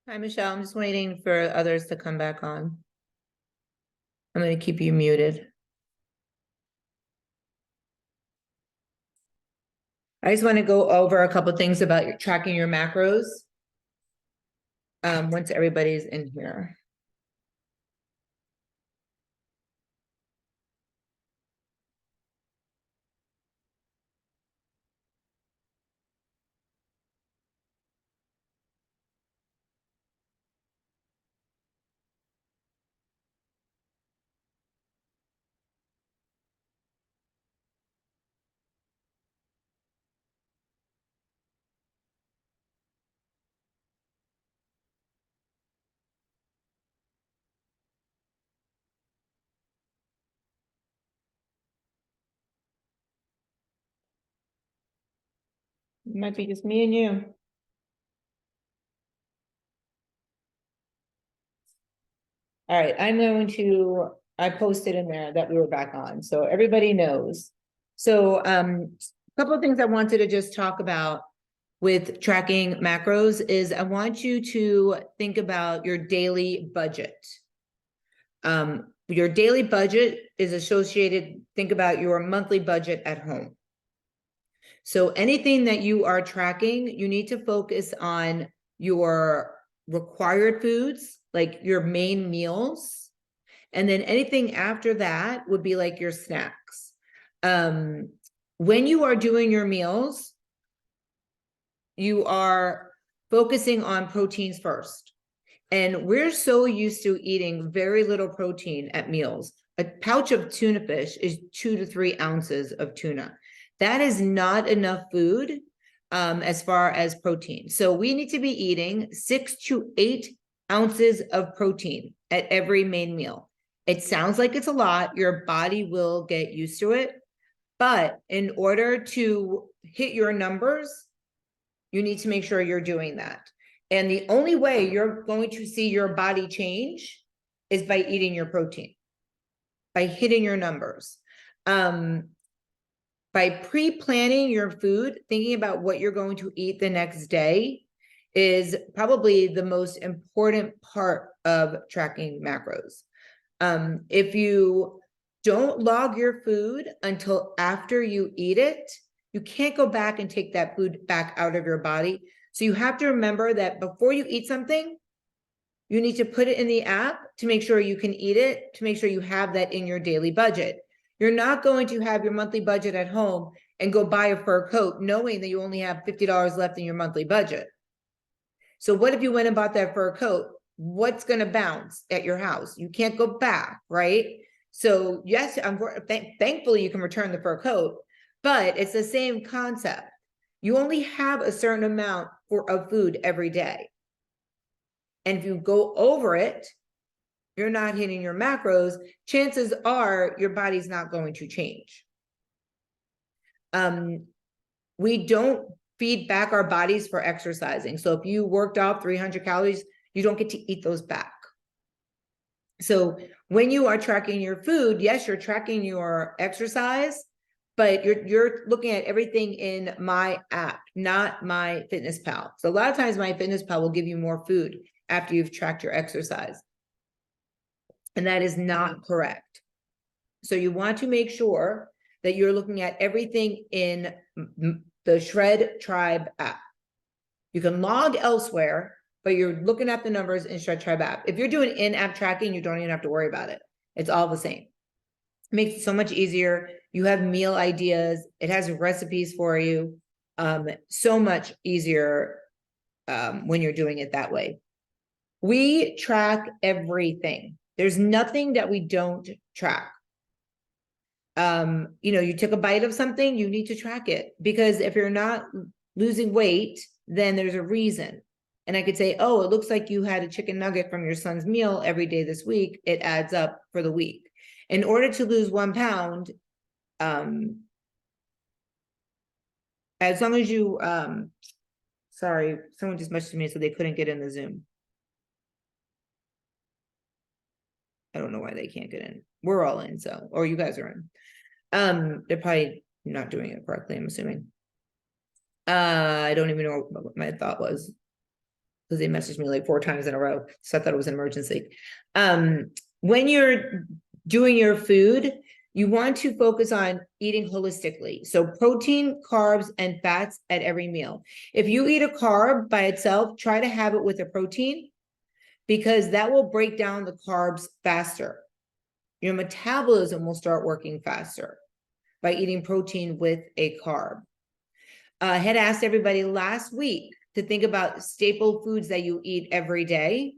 Hi, Michelle. I'm just waiting for others to come back on. I'm going to keep you muted. I just want to go over a couple things about your tracking your macros. Once everybody's in here. It might be just me and you. All right, I posted in there that we were back on, so everybody knows. So a couple of things I wanted to just talk about with tracking macros is I want you to think about your daily budget. Your daily budget is associated, think about your monthly budget at home. So anything that you are tracking, you need to focus on your required foods, like your main meals. And then anything after that would be like your snacks. When you are doing your meals, you are focusing on proteins first. And we're so used to eating very little protein at meals. A pouch of tuna fish is 2 to 3 ounces of tuna. That is not enough food as far as protein. So we need to be eating 6 to 8 ounces of protein at every main meal. It sounds like it's a lot. Your body will get used to it. But in order to hit your numbers, you need to make sure you're doing that. And the only way you're going to see your body change is by eating your protein, by hitting your numbers. By pre-planning your food, thinking about what you're going to eat the next day is probably the most important part of tracking macros. If you don't log your food until after you eat it, you can't go back and take that food back out of your body. So you have to remember that before you eat something, you need to put it in the app to make sure you can eat it, to make sure you have that in your daily budget. You're not going to have your monthly budget at home and go buy a fur coat knowing that you only have $50 left in your monthly budget. So what if you went and bought that fur coat? What's going to bounce at your house? You can't go back, right? So yes, thankfully you can return the fur coat, but it's the same concept. You only have a certain amount of food every day. And if you go over it, you're not hitting your macros, chances are your body's not going to change. We don't feed back our bodies for exercising. So if you worked off 300 calories, you don't get to eat those back. So when you are tracking your food, yes, you're tracking your exercise, but you're looking at everything in my app, not MyFitnessPal. So a lot of times MyFitnessPal will give you more food after you've tracked your exercise. And that is not correct. So you want to make sure that you're looking at everything in the Shred Tribe app. You can log elsewhere, but you're looking at the numbers in Shred Tribe app. If you're doing in-app tracking, you don't even have to worry about it. It's all the same. It makes it so much easier. You have meal ideas. It has recipes for you. So much easier when you're doing it that way. We track everything. There's nothing that we don't track. You took a bite of something, you need to track it, because if you're not losing weight, then there's a reason. And I could say, oh, it looks like you had a chicken nugget from your son's meal every day this week. It adds up for the week. In order to lose 1 pound, as long as you, sorry, someone just messaged me so they couldn't get in the Zoom. I don't know why they can't get in. We're all in, so, or you guys are in. They're probably not doing it correctly, I'm assuming. I don't even know what my thought was. because they messaged me like 4 times in a row. So I thought it was an emergency. When you're doing your food, you want to focus on eating holistically. So protein, carbs, and fats at every meal. If you eat a carb by itself, try to have it with a protein, because that will break down the carbs faster. Your metabolism will start working faster by eating protein with a carb. I had asked everybody last week to think about staple foods that you eat every day.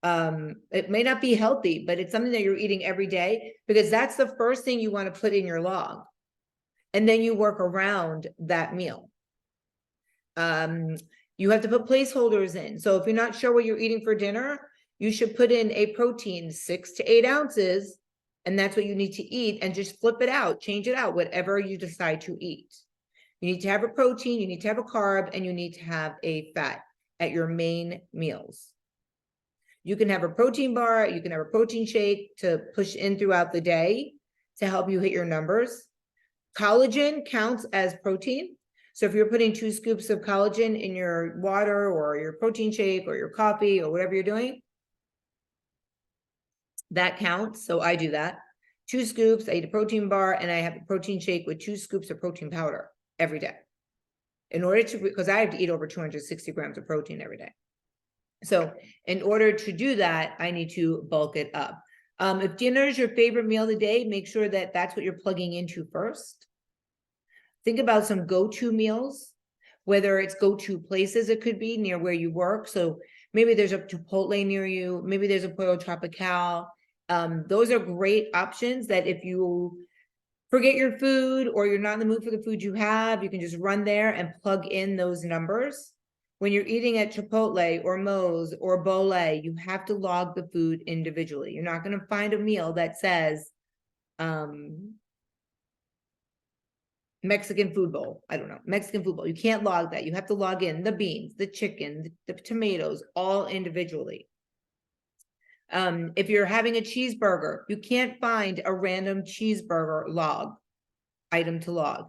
It may not be healthy, but it's something that you're eating every day, because that's the first thing you want to put in your log. And then you work around that meal. You have to put placeholders in. So if you're not sure what you're eating for dinner, you should put in a protein, 6 to 8 ounces, and that's what you need to eat, and just flip it out, change it out, whatever you decide to eat. You need to have a protein, you need to have a carb, and you need to have a fat at your main meals. You can have a protein bar, you can have a protein shake to push in throughout the day to help you hit your numbers. Collagen counts as protein. So if you're putting 2 scoops of collagen in your water or your protein shake or your coffee or whatever you're doing, that counts. So I do that. 2 scoops, I eat a protein bar, and I have a protein shake with 2 scoops of protein powder every day. In order to, because I have to eat over 260 grams of protein every day. So in order to do that, I need to bulk it up. If dinner is your favorite meal of the day, make sure that that's what you're plugging into first. Think about some go-to meals, whether it's go-to places, it could be near where you work. So maybe there's a Chipotle near you, maybe there's a Pollo Tropical. Those are great options that if you forget your food or you're not in the mood for the food you have, you can just run there and plug in those numbers. When you're eating at Chipotle or Moe's or Bolé, you have to log the food individually. You're not going to find a meal that says Mexican food bowl. I don't know, Mexican food bowl. You can't log that. You have to log in the beans, the chicken, the tomatoes, all individually. If you're having a cheeseburger, you can't find a random cheeseburger log item to log.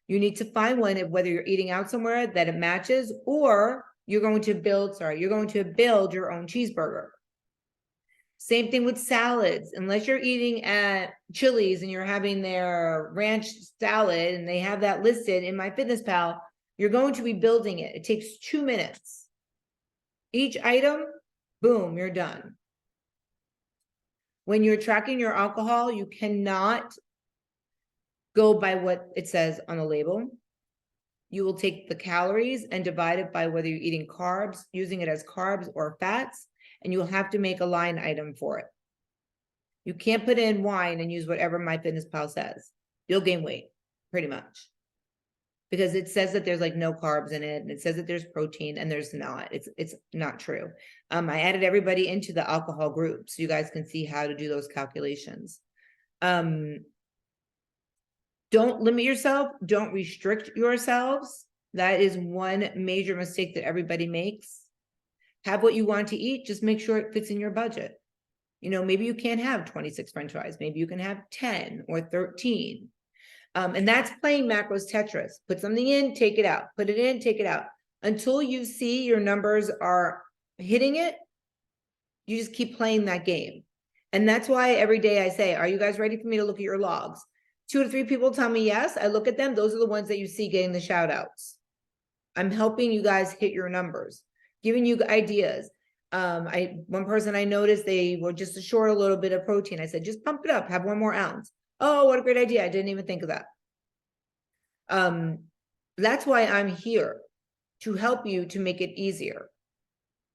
You need to find one, whether you're eating out somewhere, that it matches, or you're going to build your own cheeseburger. Same thing with salads. Unless you're eating at Chili's and you're having their ranch salad and they have that listed in MyFitnessPal, you're going to be building it. It takes 2 minutes. Each item, boom, you're done. When you're tracking your alcohol, you cannot go by what it says on the label. You will take the calories and divide it by whether you're eating carbs, using it as carbs or fats, and you'll have to make a line item for it. You can't put in wine and use whatever MyFitnessPal says. You'll gain weight, pretty much. Because it says that there's like no carbs in it, and it says that there's protein, and there's not. It's not true. I added everybody into the alcohol group so you guys can see how to do those calculations. Don't limit yourself. Don't restrict yourselves. That is one major mistake that everybody makes. Have what you want to eat. Just make sure it fits in your budget. You know, maybe you can't have 26 French fries. Maybe you can have 10 or 13. And that's playing macros Tetris. Put something in, take it out. Put it in, take it out. Until you see your numbers are hitting it, you just keep playing that game. And that's why every day I say, are you guys ready for me to look at your logs? 2 to 3 people tell me yes. I look at them. Those are the ones that you see getting the shout outs. I'm helping you guys hit your numbers, giving you ideas. One person I noticed, they were just short a little bit of protein. I said, just pump it up, have 1 more ounce. Oh, what a great idea. I didn't even think of that. That's why I'm here, to help you to make it easier.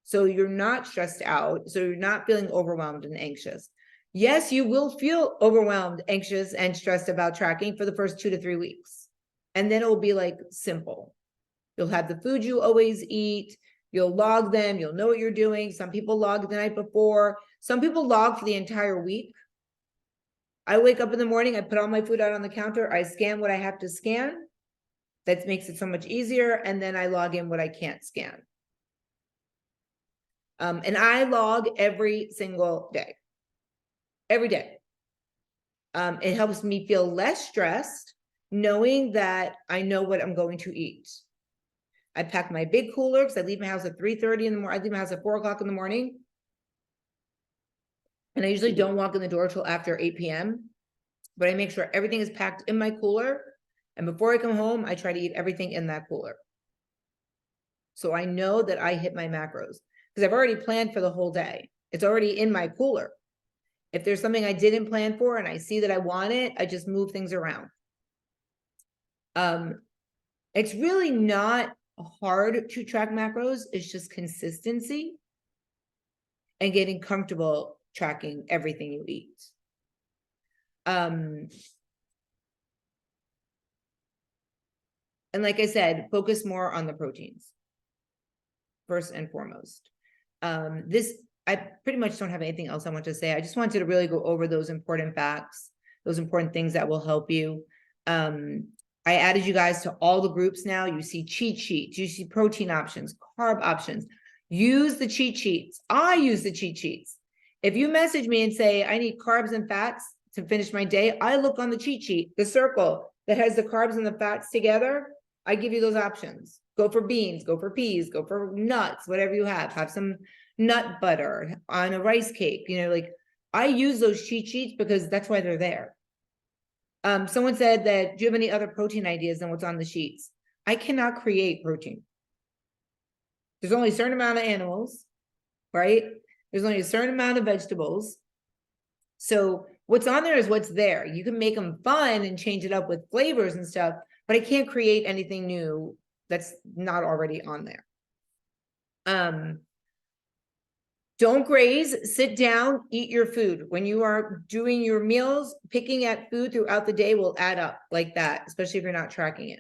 So you're not stressed out. So you're not feeling overwhelmed and anxious. Yes, you will feel overwhelmed, anxious, and stressed about tracking for the first 2 to 3 weeks. And then it will be like simple. You'll have the food you always eat. You'll log them. You'll know what you're doing. Some people log the night before. Some people log for the entire week. I wake up in the morning. I put all my food out on the counter. I scan what I have to scan. That makes it so much easier. And then I log in what I can't scan. And I log every single day. Every day. It helps me feel less stressed knowing that I know what I'm going to eat. I pack my big cooler because I leave my house at 3:30 in the morning. I leave my house at 4 o'clock in the morning. And I usually don't walk in the door till after 8 p.m. But I make sure everything is packed in my cooler. And before I come home, I try to eat everything in that cooler. So I know that I hit my macros because I've already planned for the whole day. It's already in my cooler. If there's something I didn't plan for and I see that I want it, I just move things around. It's really not hard to track macros. It's just consistency and getting comfortable tracking everything you eat. And like I said, focus more on the proteins first and foremost. I pretty much don't have anything else I want to say. I just wanted to really go over those important facts, those important things that will help you. I added you guys to all the groups now. You see cheat sheets, you see protein options, carb options. Use the cheat sheets. I use the cheat sheets. If you message me and say, I need carbs and fats to finish my day, I look on the cheat sheet, the circle that has the carbs and the fats together. I give you those options. Go for beans, go for peas, go for nuts, whatever you have some nut butter on a rice cake. Like I use those cheat sheets because that's why they're there. Someone said that, do you have any other protein ideas than what's on the sheets? I cannot create protein. There's only a certain amount of animals, right? There's only a certain amount of vegetables. So what's on there is what's there. You can make them fun and change it up with flavors and stuff, but I can't create anything new that's not already on there. Don't graze, sit down, eat your food. When you are doing your meals, picking at food throughout the day will add up like that, especially if you're not tracking it.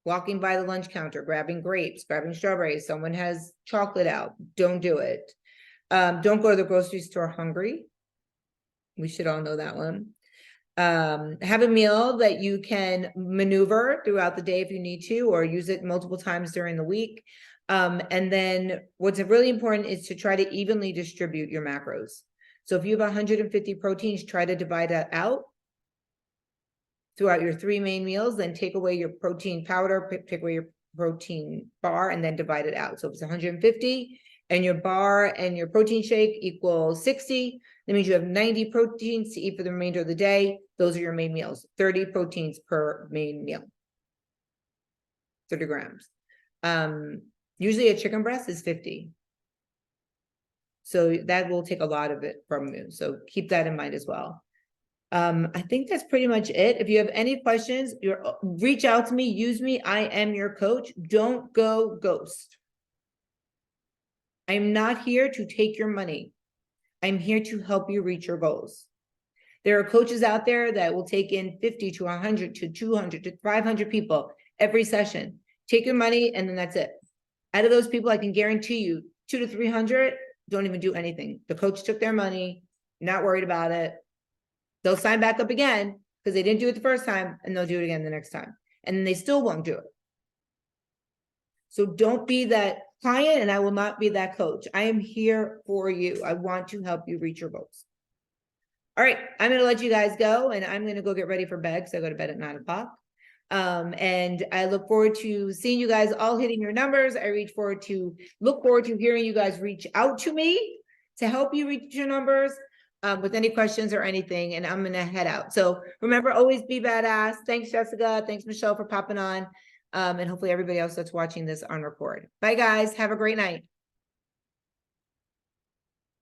Walking by the lunch counter, grabbing grapes, grabbing strawberries, someone has chocolate out, don't do it. Don't go to the grocery store hungry. We should all know that one. Have a meal that you can maneuver throughout the day if you need to, or use it multiple times during the week. And then what's really important is to try to evenly distribute your macros. So if you have 150 proteins, try to divide that out throughout your 3 main meals, then take away your protein powder, take away your protein bar, and then divide it out. So if it's 150 and your bar and your protein shake equals 60, that means you have 90 proteins to eat for the remainder of the day. Those are your main meals, 30 proteins per main meal, 30 grams. Usually a chicken breast is 50. So that will take a lot of it from you. So keep that in mind as well. I think that's pretty much it. If you have any questions, reach out to me, use me. I am your coach. Don't go ghost. I'm not here to take your money. I'm here to help you reach your goals. There are coaches out there that will take in 50 to 100 to 200 to 500 people every session. Take your money and then that's it. Out of those people, I can guarantee you 200 to 300 don't even do anything. The coach took their money, not worried about it. They'll sign back up again because they didn't do it the first time, and they'll do it again the next time. And then they still won't do it. So don't be that client, and I will not be that coach. I am here for you. I want to help you reach your goals. All right, I'm going to let you guys go, and I'm going to go get ready for bed because I go to bed at 9 o'clock. And I look forward to seeing you guys all hitting your numbers. I look forward to hearing you guys reach out to me to help you reach your numbers with any questions or anything. And I'm going to head out. So remember, always be badass. Thanks, Jessica. Thanks, Michelle, for popping on. And hopefully everybody else that's watching this on record. Bye, guys. Have a great night.